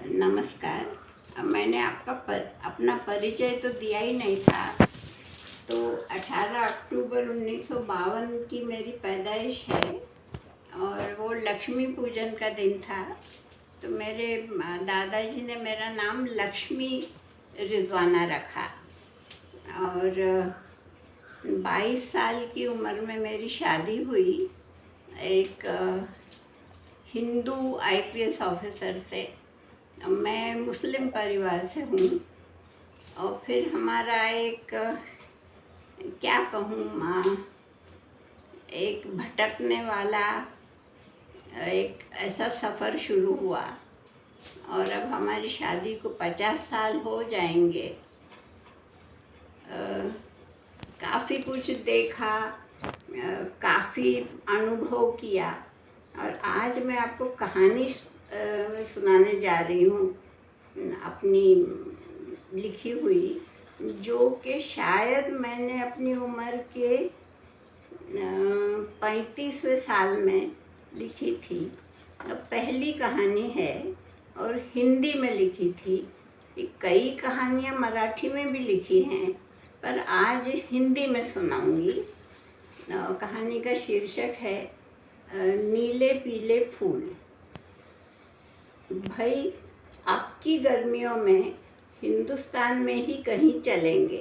नमस्कार। मैंने अपना परिचय तो दिया ही नहीं था। तो 18 अक्टूबर 1952 की मेरी पैदाइश है और वो लक्ष्मी पूजन का दिन था। तो मेरे दादाजी ने मेरा नाम लक्ष्मी रिजवाना रखा और 22 साल की उम्र में मेरी शादी हुई एक हिंदू आईपीएस ऑफिसर से। मैं मुस्लिम परिवार से हूँ और फिर हमारा एक क्या कहूँ एक भटकने वाला एक ऐसा सफ़र शुरू हुआ और अब हमारी शादी को 50 साल हो जाएंगे। काफ़ी कुछ देखा, काफ़ी अनुभव किया और आज मैं आपको कहानी सुनाने जा रही हूँ अपनी लिखी हुई, जो कि शायद मैंने अपनी उम्र के 35वें साल में लिखी थी। पहली कहानी है और हिंदी में लिखी थी। कई कहानियाँ मराठी में भी लिखी हैं पर आज हिंदी में सुनाऊंगी। कहानी का शीर्षक है नीले पीले फूल। भाई, अब की गर्मियों में हिंदुस्तान में ही कहीं चलेंगे।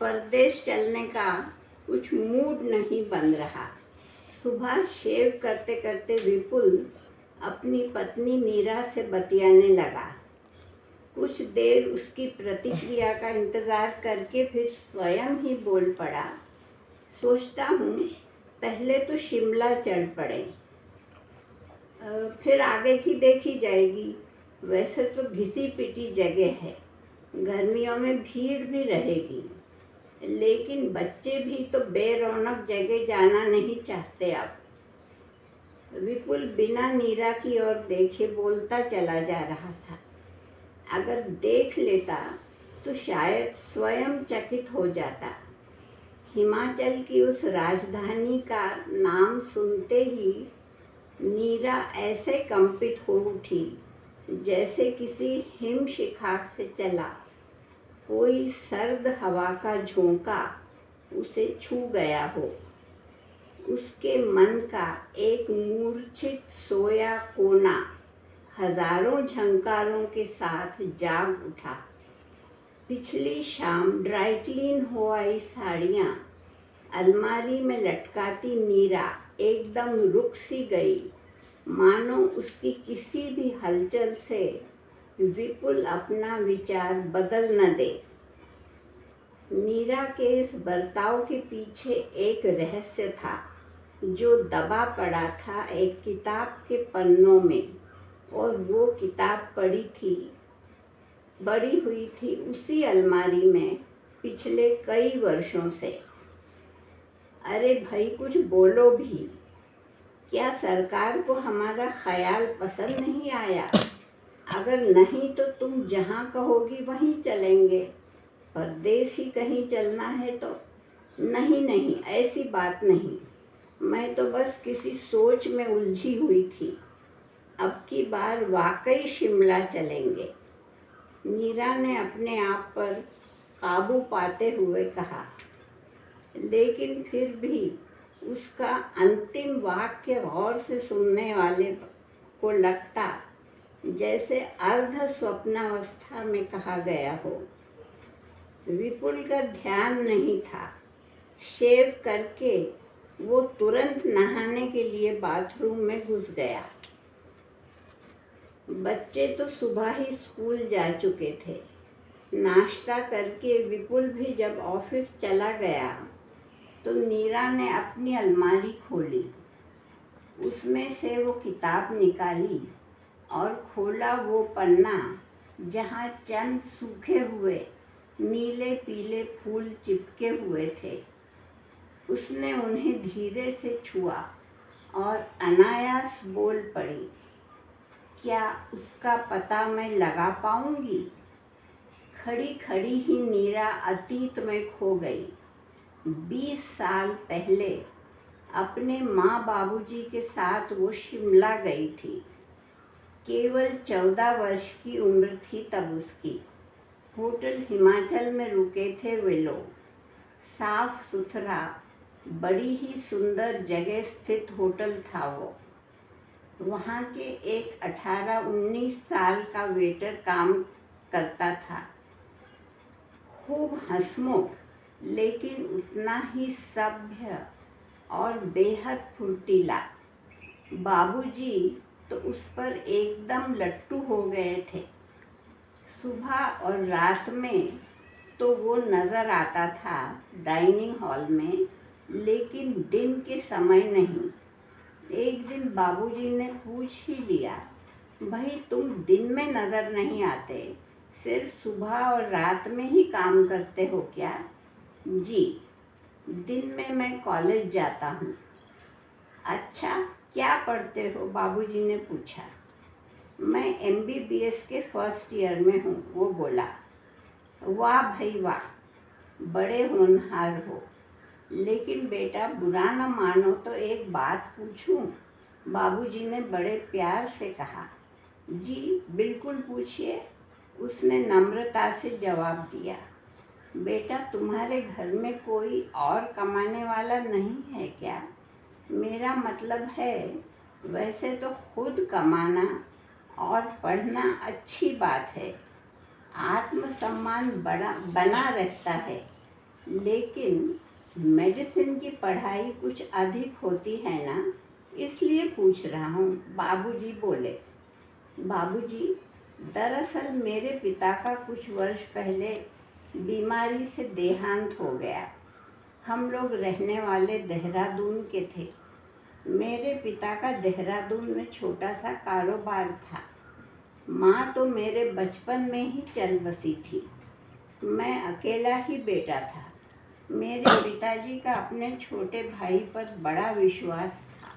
परदेश चलने का कुछ मूड नहीं बन रहा। सुबह शेव करते करते विपुल अपनी पत्नी नीरा से बतियाने लगा। कुछ देर उसकी प्रतिक्रिया का इंतज़ार करके फिर स्वयं ही बोल पड़ा। सोचता हूँ पहले तो शिमला चढ़ पड़े, फिर आगे की देखी जाएगी। वैसे तो घिसी पिटी जगह है, गर्मियों में भीड़ भी रहेगी, लेकिन बच्चे भी तो बेरौनक जगह जाना नहीं चाहते। अब विपुल बिना नीरा की ओर देखे बोलता चला जा रहा था। अगर देख लेता तो शायद स्वयं चकित हो जाता। हिमाचल की उस राजधानी का नाम सुनते ही नीरा ऐसे कंपित हो उठी जैसे किसी हिमशिखा से चला कोई सर्द हवा का झोंका उसे छू गया हो। उसके मन का एक मूर्छित सोया कोना हजारों झंकारों के साथ जाग उठा। पिछली शाम ड्राई क्लीन हो आई साड़ियाँ अलमारी में लटकाती नीरा एकदम रुक सी गई, मानो उसकी किसी भी हलचल से विपुल अपना विचार बदल न दे। नीरा के इस बर्ताव के पीछे एक रहस्य था जो दबा पड़ा था एक किताब के पन्नों में, और वो किताब बड़ी हुई थी उसी अलमारी में पिछले कई वर्षों से। अरे भाई, कुछ बोलो भी। क्या सरकार को हमारा ख्याल पसंद नहीं आया? अगर नहीं तो तुम जहाँ कहोगी वहीं चलेंगे। परदेश ही कहीं चलना है तो? नहीं, ऐसी बात नहीं। मैं तो बस किसी सोच में उलझी हुई थी। अब की बार वाकई शिमला चलेंगे। नीरा ने अपने आप पर काबू पाते हुए कहा, लेकिन फिर भी उसका अंतिम वाक्य गौर से सुनने वाले को लगता जैसे अर्ध स्वप्नावस्था में कहा गया हो। विपुल का ध्यान नहीं था। शेव करके वो तुरंत नहाने के लिए बाथरूम में घुस गया। बच्चे तो सुबह ही स्कूल जा चुके थे। नाश्ता करके विपुल भी जब ऑफिस चला गया तो नीरा ने अपनी अलमारी खोली, उसमें से वो किताब निकाली और खोला वो पन्ना जहाँ चंद सूखे हुए नीले पीले फूल चिपके हुए थे। उसने उन्हें धीरे से छुआ और अनायास बोल पड़ी, क्या उसका पता मैं लगा पाऊंगी? खड़ी खड़ी ही नीरा अतीत में खो गई। 20 साल पहले अपने माँ बाबूजी के साथ वो शिमला गई थी। केवल 14 वर्ष की उम्र थी तब उसकी। होटल हिमाचल में रुके थे वे लोग। साफ सुथरा, बड़ी ही सुंदर जगह स्थित होटल था वो। वहाँ के एक 18-19 साल का वेटर काम करता था। खूब हंसमुख, लेकिन उतना ही सभ्य और बेहद फुर्तीला। बाबूजी तो उस पर एकदम लट्टू हो गए थे। सुबह और रात में तो वो नज़र आता था डाइनिंग हॉल में, लेकिन दिन के समय नहीं। एक दिन बाबूजी ने पूछ ही लिया, भाई तुम दिन में नज़र नहीं आते, सिर्फ सुबह और रात में ही काम करते हो क्या? जी, दिन में मैं कॉलेज जाता हूँ। अच्छा, क्या पढ़ते हो? बाबूजी ने पूछा। मैं MBBS के फर्स्ट ईयर में हूँ, वो बोला। वाह भाई वाह, बड़े होनहार हो। लेकिन बेटा बुरा न मानो तो एक बात पूछूं? बाबूजी ने बड़े प्यार से कहा। जी बिल्कुल पूछिए, उसने नम्रता से जवाब दिया। बेटा तुम्हारे घर में कोई और कमाने वाला नहीं है क्या? मेरा मतलब है, वैसे तो खुद कमाना और पढ़ना अच्छी बात है, आत्मसम्मान बना रहता है, लेकिन मेडिसिन की पढ़ाई कुछ अधिक होती है ना, इसलिए पूछ रहा हूँ, बाबूजी बोले। बाबूजी, दरअसल मेरे पिता का कुछ वर्ष पहले बीमारी से देहांत हो गया। हम लोग रहने वाले देहरादून के थे। मेरे पिता का देहरादून में छोटा सा कारोबार था। माँ तो मेरे बचपन में ही चल बसी थी। मैं अकेला ही बेटा था। मेरे पिताजी का अपने छोटे भाई पर बड़ा विश्वास था।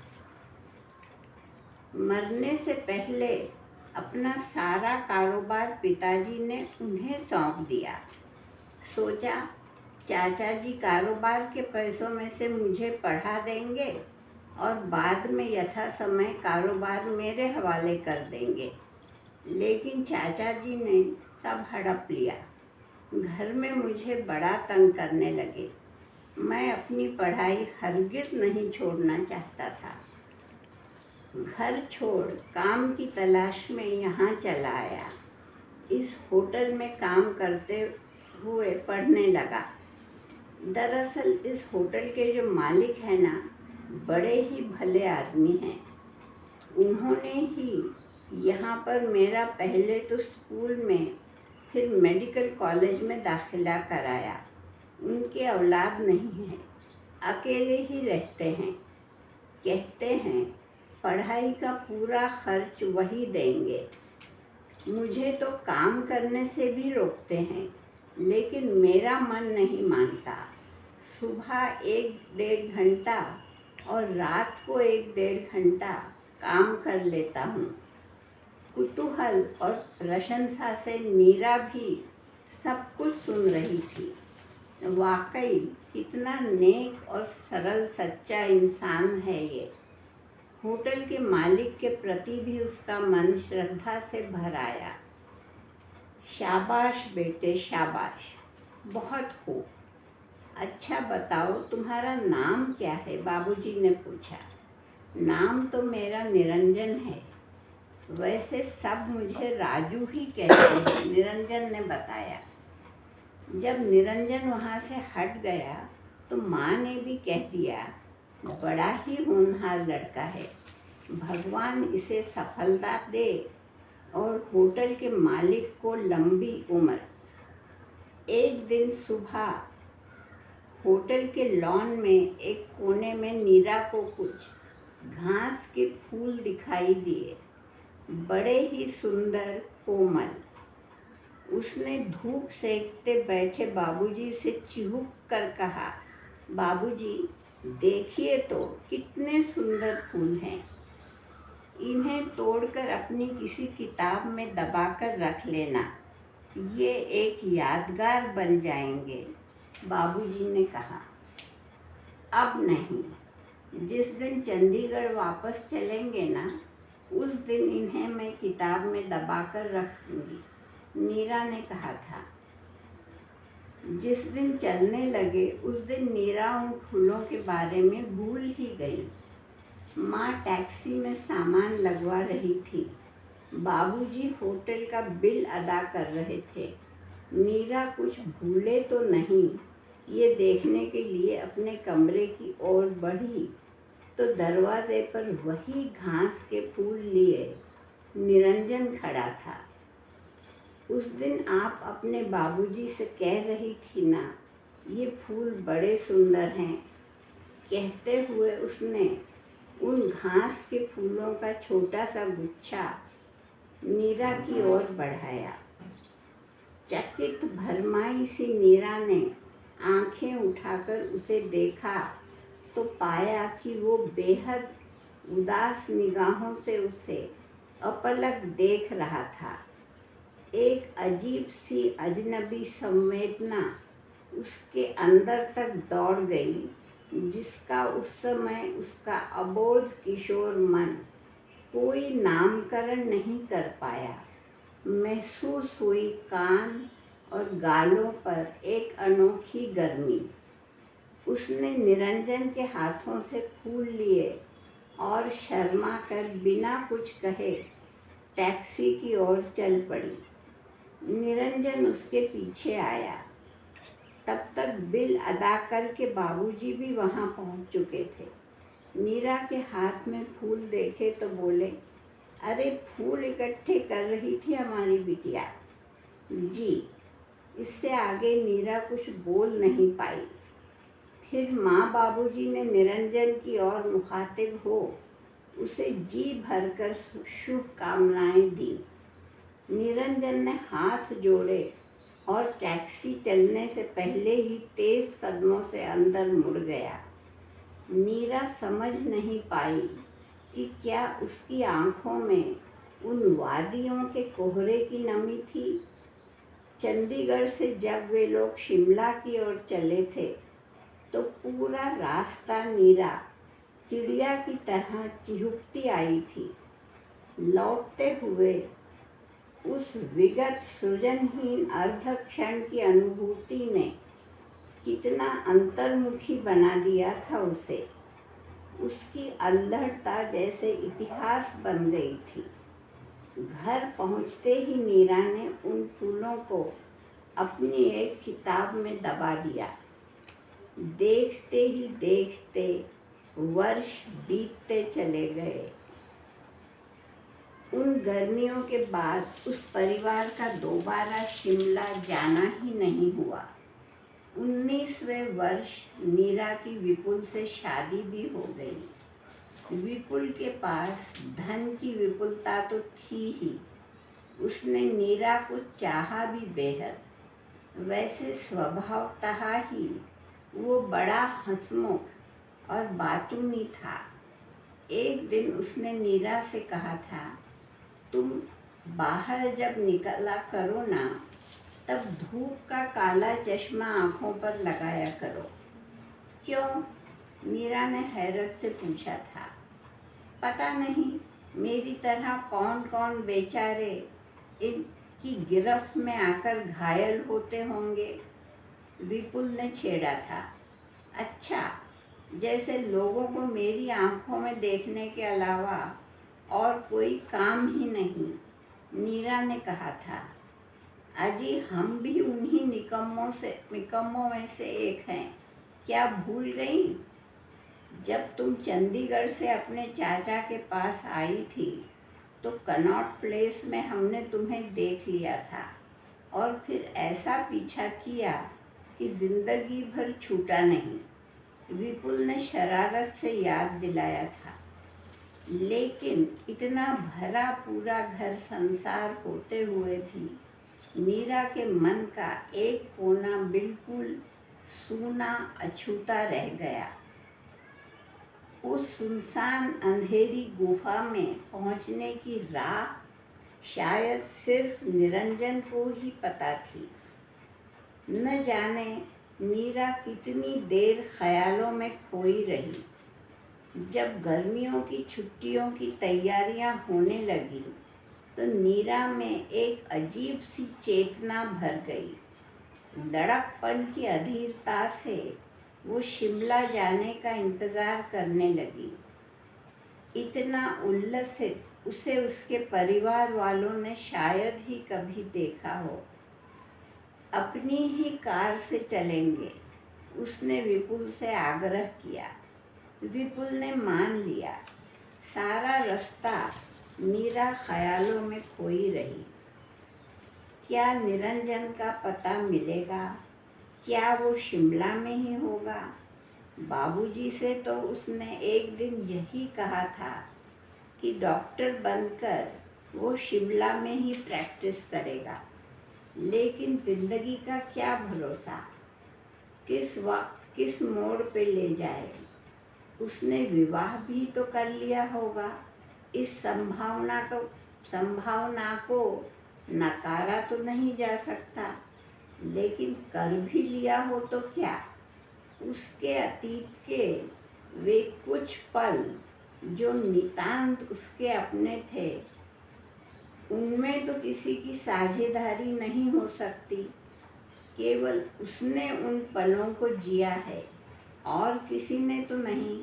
मरने से पहले अपना सारा कारोबार पिताजी ने उन्हें सौंप दिया। सोचा चाचा जी कारोबार के पैसों में से मुझे पढ़ा देंगे और बाद में यथा समय कारोबार मेरे हवाले कर देंगे। लेकिन चाचा जी ने सब हड़प लिया। घर में मुझे बड़ा तंग करने लगे। मैं अपनी पढ़ाई हरगिज़ नहीं छोड़ना चाहता था। घर छोड़ काम की तलाश में यहाँ चला आया। इस होटल में काम करते हुए पढ़ने लगा। दरअसल इस होटल के जो मालिक हैं ना, बड़े ही भले आदमी हैं। उन्होंने ही यहाँ पर मेरा पहले तो स्कूल में, फिर मेडिकल कॉलेज में दाखिला कराया। उनके औलाद नहीं है, अकेले ही रहते हैं। कहते हैं पढ़ाई का पूरा खर्च वही देंगे। मुझे तो काम करने से भी रोकते हैं, लेकिन मेरा मन नहीं मानता। सुबह 1-1.5 घंटा और रात को 1-1.5 घंटा काम कर लेता हूँ। कुतूहल और प्रशंसा से मीरा भी सब कुछ सुन रही थी। वाकई कितना नेक और सरल सच्चा इंसान है ये। होटल के मालिक के प्रति भी उसका मन श्रद्धा से भर आया। शाबाश बेटे शाबाश, बहुत खूब। अच्छा बताओ तुम्हारा नाम क्या है? बाबूजी ने पूछा। नाम तो मेरा निरंजन है। वैसे सब मुझे राजू ही कहते हैं, निरंजन ने बताया। जब निरंजन वहाँ से हट गया तो माँ ने भी कह दिया, बड़ा ही होनहार लड़का है, भगवान इसे सफलता दे और होटल के मालिक को लंबी उम्र। एक दिन सुबह होटल के लॉन में एक कोने में नीरा को कुछ घास के फूल दिखाई दिए, बड़े ही सुंदर कोमल। उसने धूप सेकते बैठे बाबूजी से चिहुक कर कहा, बाबूजी देखिए तो कितने सुंदर फूल हैं। इन्हें तोड़कर अपनी किसी किताब में दबाकर रख लेना, ये एक यादगार बन जाएंगे। बाबूजी ने कहा, अब नहीं, जिस दिन चंडीगढ़ वापस चलेंगे ना, उस दिन इन्हें मैं किताब में दबाकर रख दूंगी, नीरा ने कहा था। जिस दिन चलने लगे उस दिन नीरा उन फूलों के बारे में भूल ही गई। माँ टैक्सी में सामान लगवा रही थी, बाबूजी होटल का बिल अदा कर रहे थे। नीरा कुछ भूले तो नहीं, ये देखने के लिए अपने कमरे की ओर बढ़ी तो दरवाजे पर वही घास के फूल लिए निरंजन खड़ा था। उस दिन आप अपने बाबूजी से कह रही थी ना, ये फूल बड़े सुंदर हैं। कहते हुए उसने उन घास के फूलों का छोटा सा गुच्छा नीरा की ओर बढ़ाया। चकित भरमाई सी नीरा ने आंखें उठाकर उसे देखा तो पाया कि वो बेहद उदास निगाहों से उसे अपलक देख रहा था। एक अजीब सी अजनबी संवेदना उसके अंदर तक दौड़ गई, जिसका उस समय उसका अबोध किशोर मन कोई नामकरण नहीं कर पाया। महसूस हुई कान और गालों पर एक अनोखी गर्मी। उसने निरंजन के हाथों से फूल लिए और शर्मा कर बिना कुछ कहे टैक्सी की ओर चल पड़ी। निरंजन उसके पीछे आया। तब तक बिल अदा करके बाबूजी भी वहाँ पहुँच चुके थे। नीरा के हाथ में फूल देखे तो बोले, अरे फूल इकट्ठे कर रही थी हमारी बिटिया। जी। इससे आगे नीरा कुछ बोल नहीं पाई। फिर माँ बाबूजी ने निरंजन की ओर मुखातिब हो उसे जी भरकर शुभकामनाएं दी। निरंजन ने हाथ जोड़े और टैक्सी चलने से पहले ही तेज कदमों से अंदर मुड़ गया। नीरा समझ नहीं पाई कि क्या उसकी आंखों में उन वादियों के कोहरे की नमी थी। चंडीगढ़ से जब वे लोग शिमला की ओर चले थे तो पूरा रास्ता नीरा चिड़िया की तरह चिहुकती आई थी। लौटते हुए उस विगत सृजनहीन अर्धक्षण की अनुभूति ने कितना अंतर्मुखी बना दिया था उसे। उसकी अल्हड़ता जैसे इतिहास बन गई थी। घर पहुंचते ही नीरा ने उन फूलों को अपनी एक किताब में दबा दिया। देखते ही देखते वर्ष बीतते चले गए। उन गर्मियों के बाद उस परिवार का दोबारा शिमला जाना ही नहीं हुआ। 19वें वर्ष नीरा की विपुल से शादी भी हो गई। विपुल के पास धन की विपुलता तो थी ही, उसने नीरा को चाहा भी बेहद। वैसे स्वभावतः ही वो बड़ा हंसमुख और बातूनी था। एक दिन उसने नीरा से कहा था, तुम बाहर जब निकला करो ना, तब धूप का काला चश्मा आँखों पर लगाया करो। क्यों? नीरा ने हैरत से पूछा था। पता नहीं, मेरी तरह कौन कौन बेचारे इनकी गिरफ्त में आकर घायल होते होंगे, विपुल ने छेड़ा था। अच्छा, जैसे लोगों को मेरी आंखों में देखने के अलावा और कोई काम ही नहीं, नीरा ने कहा था। अजी, हम भी उन्हीं निकम्मों में से एक हैं, क्या भूल गई? जब तुम चंडीगढ़ से अपने चाचा के पास आई थी तो कनॉट प्लेस में हमने तुम्हें देख लिया था और फिर ऐसा पीछा किया कि जिंदगी भर छूटा नहीं, विपुल ने शरारत से याद दिलाया था। लेकिन इतना भरा पूरा घर संसार होते हुए भी मीरा के मन का एक कोना बिल्कुल सूना अछूता रह गया। उस सुनसान अंधेरी गुफा में पहुंचने की राह शायद सिर्फ निरंजन को ही पता थी। न जाने मीरा कितनी देर ख्यालों में खोई रही। जब गर्मियों की छुट्टियों की तैयारियां होने लगी तो नीरा में एक अजीब सी चेतना भर गई। लड़कपन की अधीरता से वो शिमला जाने का इंतज़ार करने लगी। इतना उल्लसित उसे उसके परिवार वालों ने शायद ही कभी देखा हो। अपनी ही कार से चलेंगे, उसने विपुल से आग्रह किया। विपुल ने मान लिया। सारा रास्ता नीरा ख्यालों में खोई रही। क्या निरंजन का पता मिलेगा? क्या वो शिमला में ही होगा? बाबूजी से तो उसने एक दिन यही कहा था कि डॉक्टर बनकर वो शिमला में ही प्रैक्टिस करेगा। लेकिन ज़िंदगी का क्या भरोसा, किस वक्त किस मोड़ पे ले जाए। उसने विवाह भी तो कर लिया होगा। इस संभावना को नकारा तो नहीं जा सकता। लेकिन कर भी लिया हो तो क्या? उसके अतीत के वे कुछ पल जो नितांत उसके अपने थे, उनमें तो किसी की साझेदारी नहीं हो सकती। केवल उसने उन पलों को जिया है और किसी ने तो नहीं।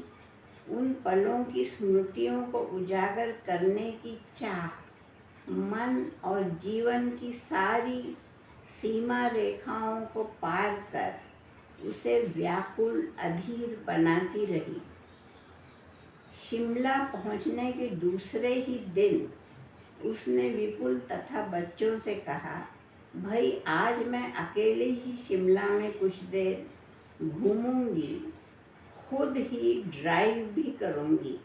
उन पलों की स्मृतियों को उजागर करने की चाह मन और जीवन की सारी सीमा रेखाओं को पार कर उसे व्याकुल अधीर बनाती रही। शिमला पहुंचने के दूसरे ही दिन उसने विपुल तथा बच्चों से कहा, भाई आज मैं अकेले ही शिमला में कुछ देर घूमूंगी, खुद ही ड्राइव भी करूंगी।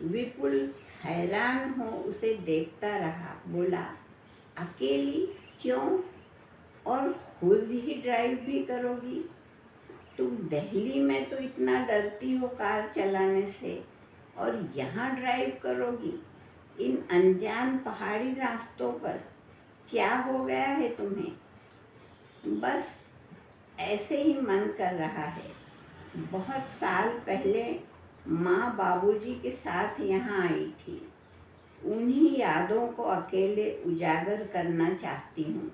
विपुल हैरान हो उसे देखता रहा। बोला, अकेली क्यों और खुद ही ड्राइव भी करोगी? तुम दिल्ली में तो इतना डरती हो कार चलाने से, और यहाँ ड्राइव करोगी इन अनजान पहाड़ी रास्तों पर? क्या हो गया है तुम्हें? बस ऐसे ही मन कर रहा है। बहुत साल पहले माँ बाबूजी के साथ यहाँ आई थी। उन्हीं यादों को अकेले उजागर करना चाहती हूँ।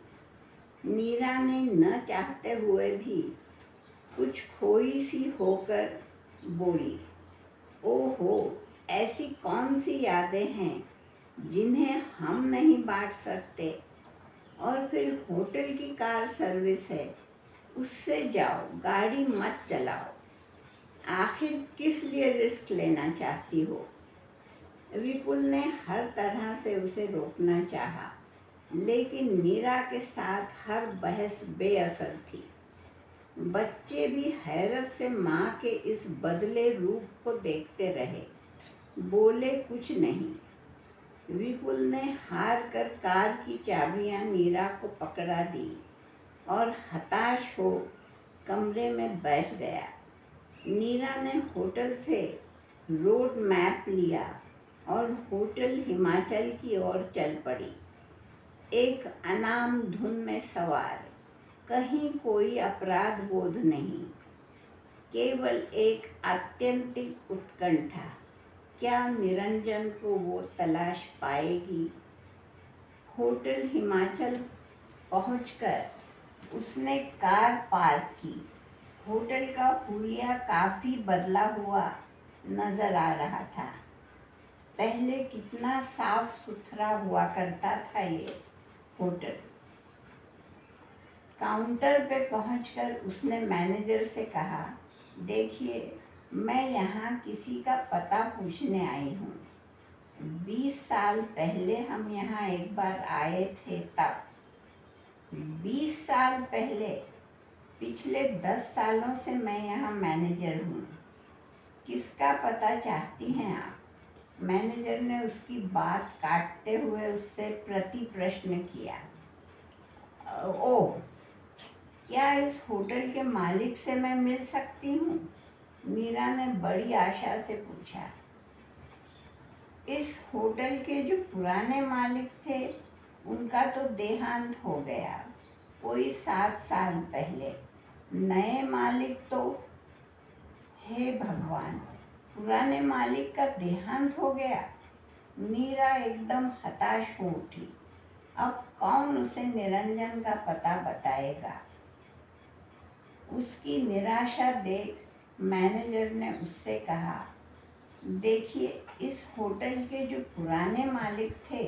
नीरा ने न चाहते हुए भी कुछ खोई सी होकर बोली, ओहो, ऐसी कौन सी यादें हैं जिन्हें हम नहीं बांट सकते? और फिर होटल की कार सर्विस है, उससे जाओ, गाड़ी मत चलाओ। आखिर किस लिए रिस्क लेना चाहती हो? विपुल ने हर तरह से उसे रोकना चाहा, लेकिन नीरा के साथ हर बहस बेअसर थी। बच्चे भी हैरत से माँ के इस बदले रूप को देखते रहे, बोले कुछ नहीं। विपुल ने हार कर कार की चाबियां नीरा को पकड़ा दी और हताश हो कमरे में बैठ गया। नीरा ने होटल से रोड मैप लिया और होटल हिमाचल की ओर चल पड़ी। एक अनाम धुन में सवार, कहीं कोई अपराध बोध नहीं, केवल एक आत्यंतिक उत्कंठा। क्या निरंजन को वो तलाश पाएगी? होटल हिमाचल पहुंचकर उसने कार पार्क की। होटल का हुलिया काफ़ी बदला हुआ नज़र आ रहा था। पहले कितना साफ सुथरा हुआ करता था ये होटल। काउंटर पे पहुंचकर उसने मैनेजर से कहा, देखिए, मैं यहाँ किसी का पता पूछने आई हूँ। 20 साल पहले हम यहाँ एक बार आए थे तब। 20 साल पहले? पिछले 10 सालों से मैं यहाँ मैनेजर हूँ। किसका पता चाहती हैं आप? मैनेजर ने उसकी बात काटते हुए उससे प्रति प्रश्न किया। ओह, क्या इस होटल के मालिक से मैं मिल सकती हूँ? मीरा ने बड़ी आशा से पूछा। इस होटल के जो पुराने मालिक थे, उनका तो देहांत हो गया कोई 7 साल पहले। नए मालिक तो, हे भगवान, पुराने मालिक का देहांत हो गया। मीरा एकदम हताश हो उठी। अब कौन उसे निरंजन का पता बताएगा? उसकी निराशा देख मैनेजर ने उससे कहा, देखिए, इस होटल के जो पुराने मालिक थे,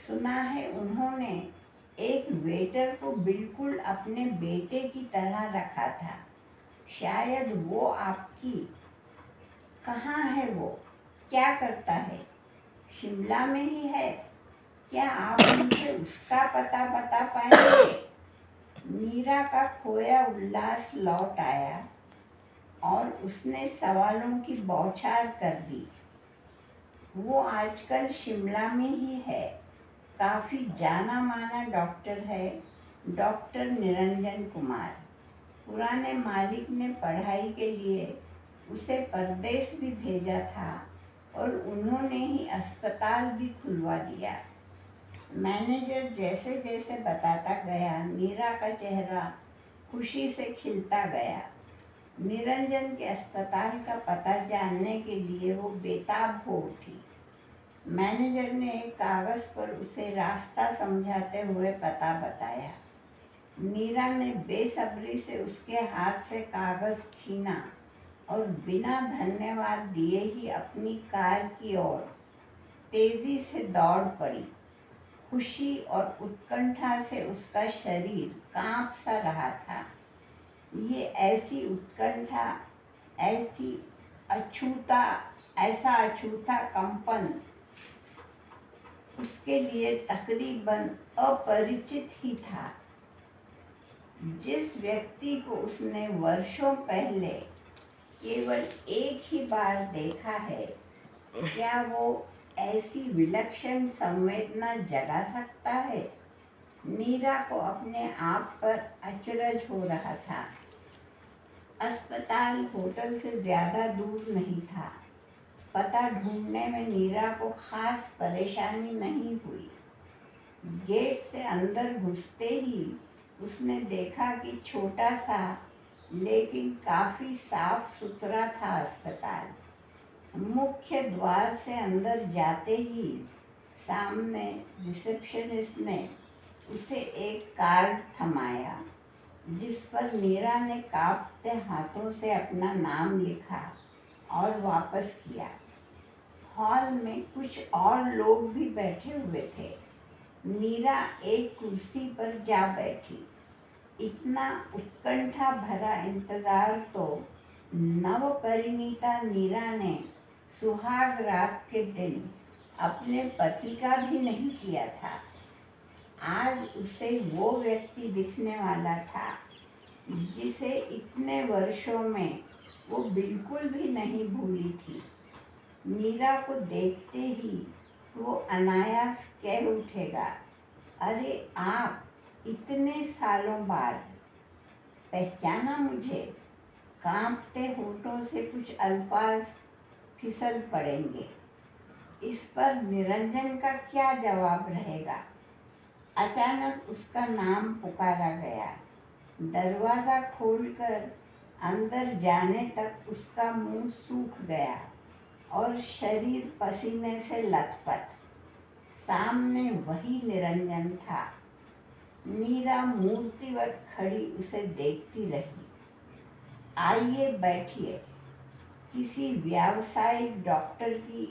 सुना है उन्होंने एक वेटर को बिल्कुल अपने बेटे की तरह रखा था। शायद वो आपकी। कहाँ है वो? क्या करता है? शिमला में ही है। क्या आप मुझे उसका पता बता पाएंगे? मीरा का खोया उल्लास लौट आया और उसने सवालों की बौछार कर दी। वो आजकल शिमला में ही है। काफ़ी जाना माना डॉक्टर है, डॉक्टर निरंजन कुमार। पुराने मालिक ने पढ़ाई के लिए उसे परदेश भी भेजा था और उन्होंने ही अस्पताल भी खुलवा दिया। मैनेजर जैसे जैसे बताता गया, मीरा का चेहरा खुशी से खिलता गया। निरंजन के अस्पताल का पता जानने के लिए वो बेताब हो उठी। मैनेजर ने एक कागज़ पर उसे रास्ता समझाते हुए पता बताया। मीरा ने बेसब्री से उसके हाथ से कागज़ छीना और बिना धन्यवाद दिए ही अपनी कार की ओर तेजी से दौड़ पड़ी। खुशी और उत्कंठा से उसका शरीर कांप सा रहा था। ये ऐसी उत्कंठा, ऐसा अछूता कंपन उसके लिए तकरीबन अपरिचित ही था। जिस व्यक्ति को उसने वर्षों पहले केवल एक ही बार देखा है, क्या वो ऐसी विलक्षण संवेदना जगा सकता है? मीरा को अपने आप पर अचरज हो रहा था। अस्पताल होटल से ज़्यादा दूर नहीं था। पता ढूंढने में मीरा को खास परेशानी नहीं हुई। गेट से अंदर घुसते ही उसने देखा कि छोटा सा लेकिन काफ़ी साफ सुथरा था अस्पताल। मुख्य द्वार से अंदर जाते ही सामने रिसेप्शनिस्ट ने उसे एक कार्ड थमाया, जिस पर मीरा ने कांपते हाथों से अपना नाम लिखा और वापस किया। हॉल में कुछ और लोग भी बैठे हुए थे। मीरा एक कुर्सी पर जा बैठी। इतना उत्कंठा भरा इंतजार तो नवपरिणीता मीरा ने सुहाग रात के दिन अपने पति का भी नहीं किया था। आज उसे वो व्यक्ति दिखने वाला था जिसे इतने वर्षों में वो बिल्कुल भी नहीं भूली थी। मीरा को देखते ही वो अनायास कह उठेगा, अरे आप इतने सालों बाद पहचाना मुझे? कांपते होठों से कुछ अल्फाज फिसल पड़ेंगे। इस पर निरंजन का क्या जवाब रहेगा? अचानक उसका नाम पुकारा गया। दरवाज़ा खोलकर अंदर जाने तक उसका मुंह सूख गया और शरीर पसीने से लथपथ। सामने वही निरंजन था। मीरा मूर्तिवत खड़ी उसे देखती रही। आइए बैठिए। किसी व्यावसायिक डॉक्टर की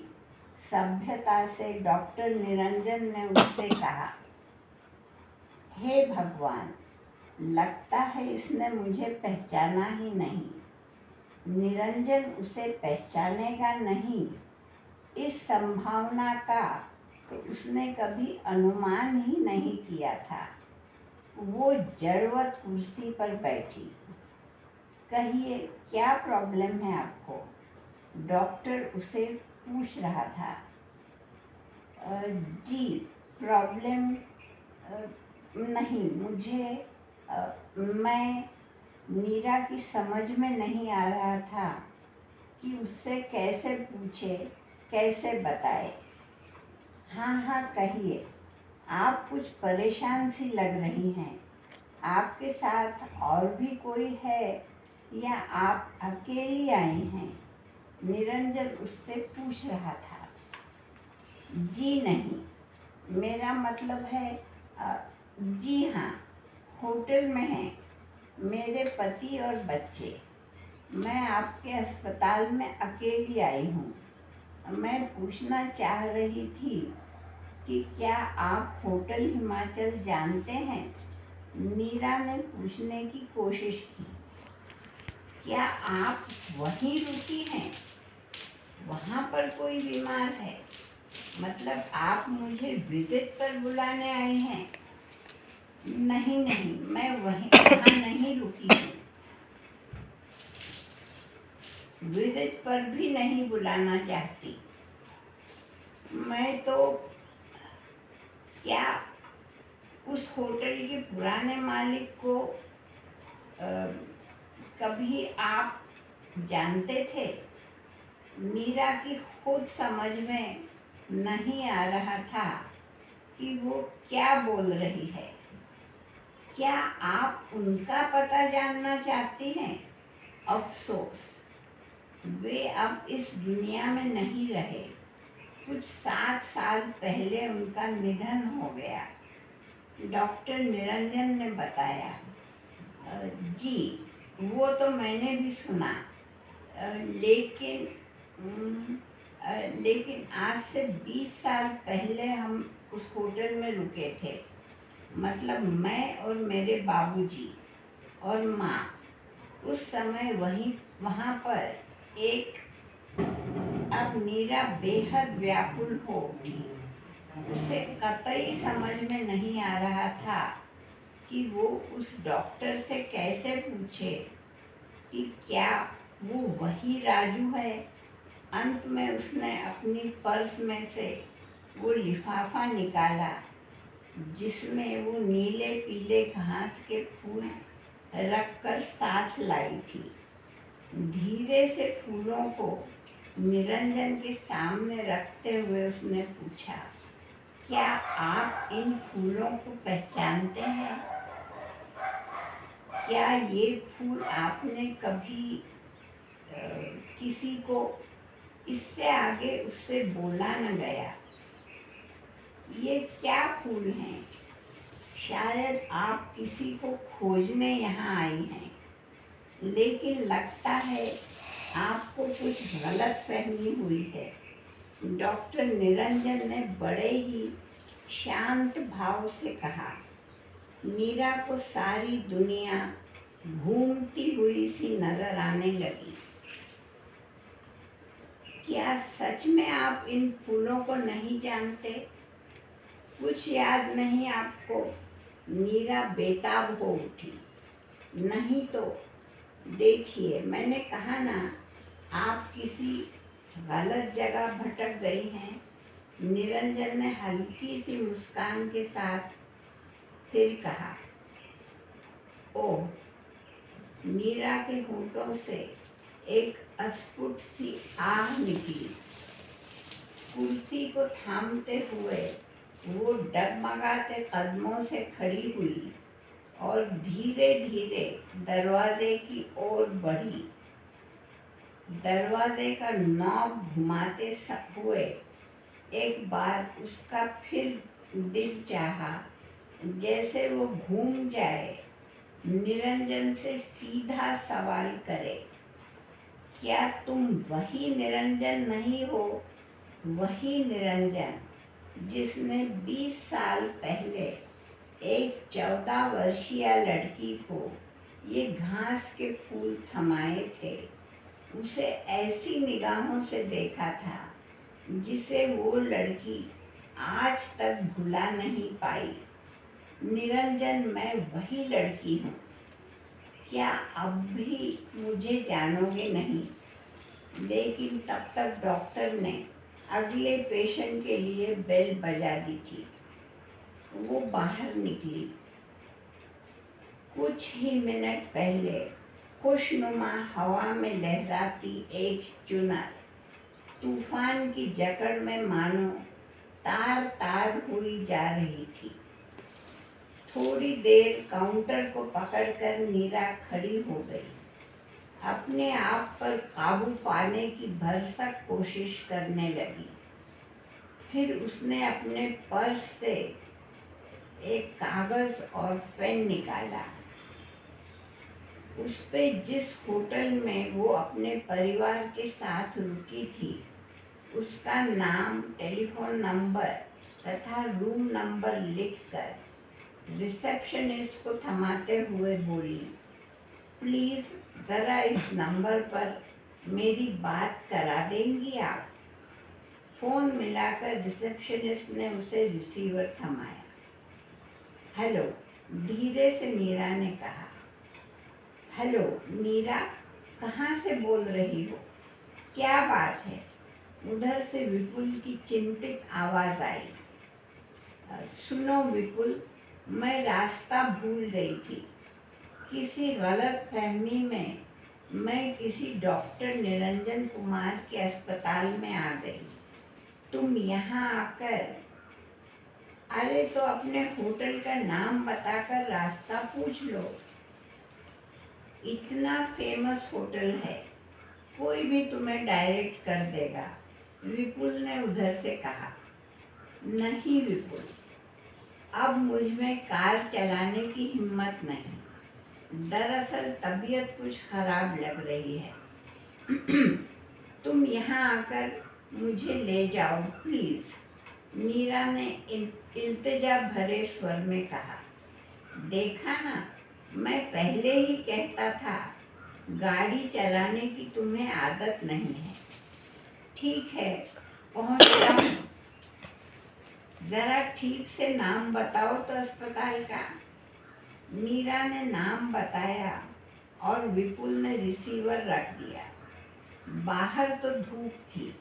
सभ्यता से डॉक्टर निरंजन ने उससे कहा, हे भगवान, लगता है इसने मुझे पहचाना ही नहीं। निरंजन उसे पहचानेगा नहीं, इस संभावना का तो उसने कभी अनुमान ही नहीं किया था। वो जड़वत कुर्सी पर बैठी। कहिए, क्या प्रॉब्लम है आपको? डॉक्टर उसे पूछ रहा था। जी, प्रॉब्लम नहीं, मुझे मैं मीरा की समझ में नहीं आ रहा था कि उससे कैसे पूछे, कैसे बताए। हाँ हाँ, कहिए, आप कुछ परेशान सी लग रही हैं। आपके साथ और भी कोई है या आप अकेली आई हैं? निरंजन उससे पूछ रहा था। जी नहीं, मेरा मतलब है जी हाँ, होटल में हैं मेरे पति और बच्चे। मैं आपके अस्पताल में अकेली आई हूँ। मैं पूछना चाह रही थी कि क्या आप होटल हिमाचल जानते हैं? नीरा ने पूछने की कोशिश की। क्या आप वहीं रुकी हैं? वहाँ पर कोई बीमार है? मतलब आप मुझे विजिट पर बुलाने आई हैं? नहीं नहीं, मैं वहाँ नहीं रुकी हूँ। विजिट पर भी नहीं बुलाना चाहती। मैं तो क्या उस होटल के पुराने मालिक को कभी आप जानते थे? मीरा की खुद समझ में नहीं आ रहा था कि वो क्या बोल रही है। क्या आप उनका पता जानना चाहती हैं? अफसोस, वे अब इस दुनिया में नहीं रहे। कुछ 7 साल पहले उनका निधन हो गया, डॉक्टर निरंजन ने बताया। जी, वो तो मैंने भी सुना। लेकिन लेकिन आज से 20 साल पहले हम उस होटल में रुके थे। मतलब मैं और मेरे बाबूजी और माँ उस समय वहाँ पर एक। अब नीरा बेहद व्याकुल हो उठी। उसे कतई समझ में नहीं आ रहा था कि वो उस डॉक्टर से कैसे पूछे कि क्या वो वही राजू है। अंत में उसने अपनी पर्स में से वो लिफाफा निकाला जिसमें वो नीले पीले घास के फूल रखकर साथ लाई थी। धीरे से फूलों को निरंजन के सामने रखते हुए उसने पूछा, क्या आप इन फूलों को पहचानते हैं? क्या ये फूल आपने कभी किसी को? इससे आगे उससे बोला न गया। ये क्या फूल हैं? शायद आप किसी को खोजने यहाँ आई हैं, लेकिन लगता है आपको कुछ गलतफहमी हुई है। डॉक्टर निरंजन ने बड़े ही शांत भाव से कहा। मीरा को सारी दुनिया घूमती हुई सी नजर आने लगी। क्या सच में आप इन फूलों को नहीं जानते? कुछ याद नहीं आपको? मीरा बेताब हो उठी। नहीं तो देखिए, मैंने कहा ना, आप किसी गलत जगह भटक गई हैं। निरंजन ने हल्की सी मुस्कान के साथ फिर कहा। ओह, मीरा के होठों से एक अस्फुट सी आह निकली। कुर्सी को थामते हुए वो डगमगाते कदमों से खड़ी हुई और धीरे धीरे दरवाजे की ओर बढ़ी। दरवाजे का नॉब घुमाते हुए एक बार उसका फिर दिल चाहा जैसे वो घूम जाए, निरंजन से सीधा सवाल करे, क्या तुम वही निरंजन नहीं हो? वही निरंजन जिसने 20 साल पहले एक 14 वर्षीय लड़की को ये घास के फूल थमाए थे। उसे ऐसी निगाहों से देखा था जिसे वो लड़की आज तक भुला नहीं पाई। निरंजन, मैं वही लड़की हूँ। क्या अब भी मुझे जानोगे नहीं? लेकिन तब तक डॉक्टर ने अगले पेशेंट के लिए बेल बजा दी थी। वो बाहर निकली। कुछ ही मिनट पहले खुशनुमा हवा में लहराती एक चुनर तूफान की जकड़ में मानो तार तार हुई जा रही थी। थोड़ी देर काउंटर को पकड़कर नीरा खड़ी हो गई। अपने आप पर काबू पाने की भरसक कोशिश करने लगी। फिर उसने अपने पर्स से एक कागज और पेन निकाला। उस पे जिस होटल में वो अपने परिवार के साथ रुकी थी उसका नाम, टेलीफोन नंबर तथा रूम नंबर लिखकर रिसेप्शनिस्ट को थमाते हुए बोली, प्लीज जरा इस नंबर पर मेरी बात करा देंगी आप? फोन मिलाकर रिसेप्शनिस्ट ने उसे रिसीवर थमाया। हेलो, धीरे से नीरा ने कहा। हेलो नीरा, कहाँ से बोल रही हो? क्या बात है? उधर से विपुल की चिंतित आवाज आई। सुनो विपुल, मैं रास्ता भूल गई थी। किसी गलत फहमी में मैं किसी डॉक्टर निरंजन कुमार के अस्पताल में आ गई। तुम यहाँ आकर, अरे तो अपने होटल का नाम बताकर रास्ता पूछ लो। इतना फेमस होटल है, कोई भी तुम्हें डायरेक्ट कर देगा, विपुल ने उधर से कहा। नहीं विपुल, अब मुझ में कार चलाने की हिम्मत नहीं। दरअसल तबीयत कुछ खराब लग रही है। तुम यहाँ आकर मुझे ले जाओ प्लीज, नीरा ने इल्तिजा भरे स्वर में कहा। देखा ना, मैं पहले ही कहता था, गाड़ी चलाने की तुम्हें आदत नहीं है। ठीक है, पहुँच जाओ। जरा ठीक से नाम बताओ तो अस्पताल का। मीरा ने नाम बताया और विपुल ने रिसीवर रख दिया। बाहर तो धूप थी,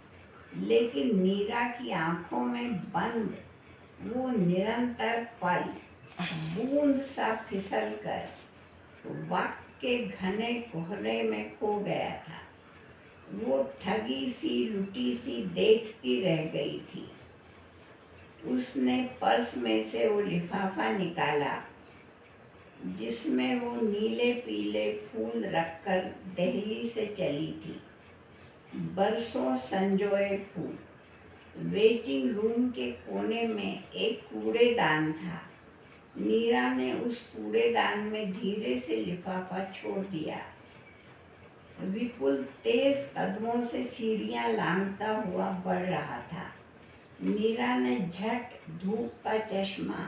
लेकिन मीरा की आंखों में बंद वो निरंतर पल बूंद सा फिसल कर वक्त के घने कोहरे में खो गया था। वो ठगी सी लुटी सी देखती रह गई थी। उसने पर्स में से वो लिफाफा निकाला जिसमें वो नीले पीले फूल रखकर दिल्ली से चली थी। बरसों संजोए फूल। वेटिंग रूम के कोने में एक कूड़ेदान था। नीरा ने उस कूड़ेदान में धीरे से लिफाफा छोड़ दिया। विपुल तेज कदमों से सीढ़ियां लांघता हुआ बढ़ रहा था। नीरा ने झट धूप का चश्मा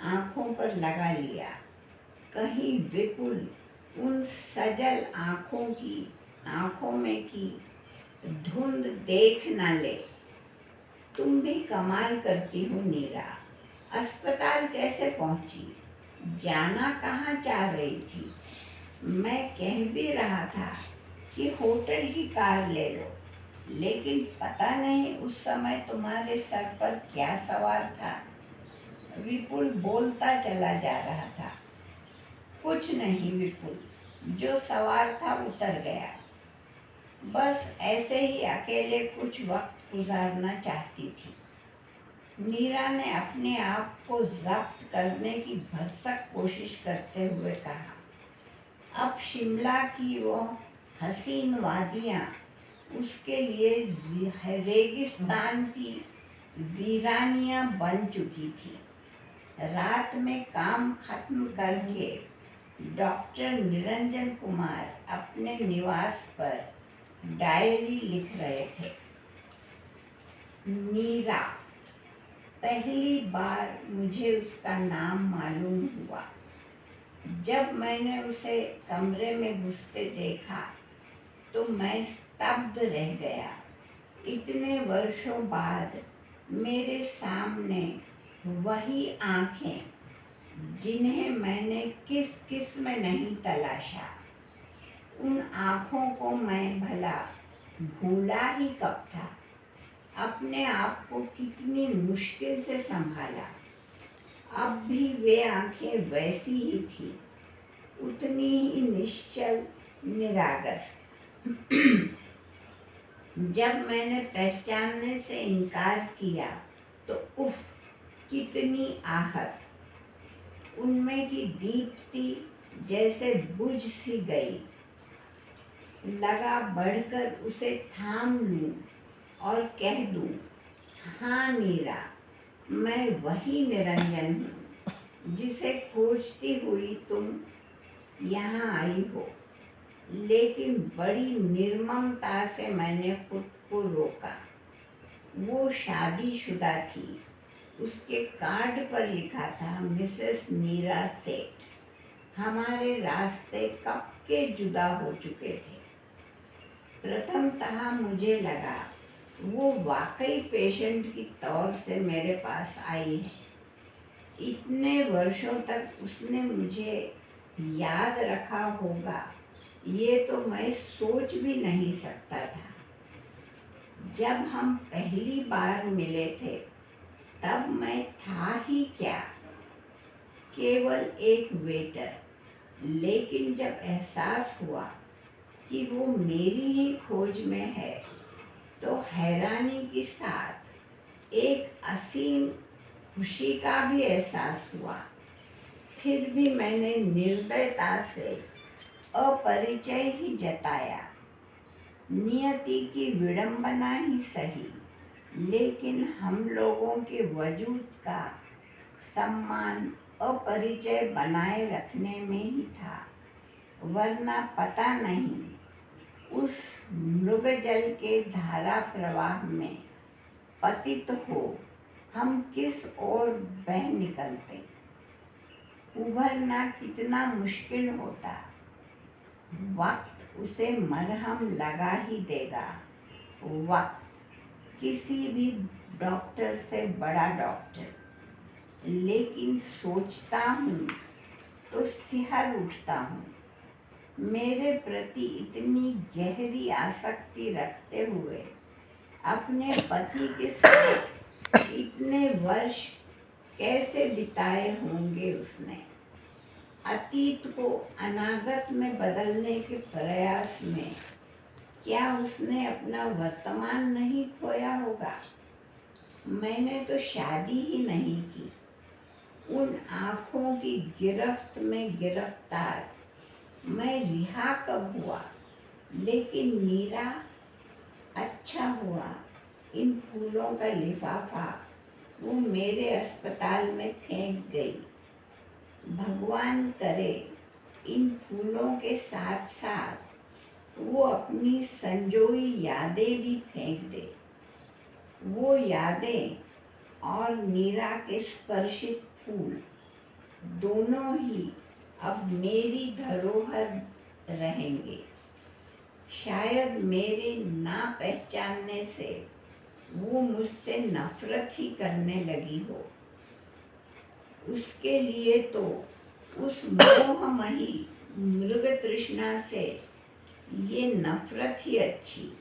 आंखों पर लगा लिया, कहीं विपुल उन सजल आंखों में की धुंध देख न ले। तुम भी कमाल करती हो नीरा, अस्पताल कैसे पहुंची? जाना कहाँ चाह रही थी? मैं कह भी रहा था कि होटल की कार ले लो, लेकिन पता नहीं उस समय तुम्हारे सर पर क्या सवार था। विपुल बोलता चला जा रहा था। कुछ नहीं विपुल, जो सवार था उतर गया। बस ऐसे ही अकेले कुछ वक्त गुजारना चाहती थी। मीरा ने अपने आप को जब्त करने की भरसक कोशिश करते हुए कहा। अब शिमला की वो हसीन वादियाँ उसके लिए रेगिस्तान की वीरानियाँ बन चुकी थी। रात में काम खत्म करके डॉक्टर निरंजन कुमार अपने निवास पर डायरी लिख रहे थे। नीरा, पहली बार मुझे उसका नाम मालूम हुआ। जब मैंने उसे कमरे में घुसते देखा तो मैं स्तब्ध रह गया। इतने वर्षों बाद मेरे सामने वही आंखें जिन्हें मैंने किस किस में नहीं तलाशा। उन आँखों को मैं भला भूला ही कब था। अपने आप को कितनी मुश्किल से संभाला। अब भी वे आँखें वैसी ही थी, उतनी ही निश्चल निरागस। जब मैंने पहचानने से इनकार किया तो उफ, कितनी आहत। उनमें की दीप्ति जैसे बुझ सी गई। लगा बढ़कर उसे थाम लूं और कह दूं, हाँ नीरा, मैं वही निरंजन हूँ जिसे खोजती हुई तुम यहाँ आई हो। लेकिन बड़ी निर्ममता से मैंने खुद को रोका। वो शादीशुदा थी। उसके कार्ड पर लिखा था, मिसेस नीरा सेठ। हमारे रास्ते कब के जुदा हो चुके थे। प्रथमतः मुझे लगा वो वाकई पेशेंट की तौर से मेरे पास आई है। इतने वर्षों तक उसने मुझे याद रखा होगा, ये तो मैं सोच भी नहीं सकता था। जब हम पहली बार मिले थे तब मैं था ही क्या, केवल एक वेटर। लेकिन जब एहसास हुआ कि वो मेरी ही खोज में है तो हैरानी के साथ एक असीम खुशी का भी एहसास हुआ। फिर भी मैंने निर्दयता से अपरिचय ही जताया। नियति की विडंबना ही सही, लेकिन हम लोगों के वजूद का सम्मान अपरिचय बनाए रखने में ही था। वरना पता नहीं उस मृगजल के धारा प्रवाह में पतित हो हम किस ओर बह निकलते। उभरना कितना मुश्किल होता। वक्त उसे मरहम लगा ही देगा। वक्त किसी भी डॉक्टर से बड़ा डॉक्टर। लेकिन सोचता हूँ तो सिहर उठता हूँ। मेरे प्रति इतनी गहरी आसक्ति रखते हुए अपने पति के साथ इतने वर्ष कैसे बिताए होंगे उसने। अतीत को अनागत में बदलने के प्रयास में क्या उसने अपना वर्तमान नहीं खोया होगा। मैंने तो शादी ही नहीं की। उन आँखों की गिरफ्त में गिरफ्तार मैं रिहा कब हुआ। लेकिन नीरा, अच्छा हुआ इन फूलों का लिफाफा वो मेरे अस्पताल में फेंक गई। भगवान करे इन फूलों के साथ साथ वो अपनी संजोई यादें भी फेंक दे। वो यादें और नीरा के स्पर्शित फूल दोनों ही अब मेरी धरोहर रहेंगे। शायद मेरे ना पहचानने से वो मुझसे नफरत ही करने लगी हो। उसके लिए तो उस मोहमयी मृग तृष्णा से ये नफरत ही अच्छी।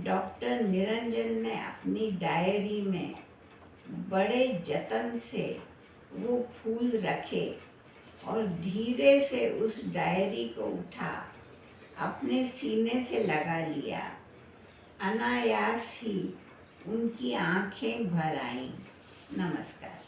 डॉक्टर निरंजन ने अपनी डायरी में बड़े जतन से वो फूल रखे और धीरे से उस डायरी को उठा अपने सीने से लगा लिया। अनायास ही उनकी आंखें भर आईं। नमस्कार।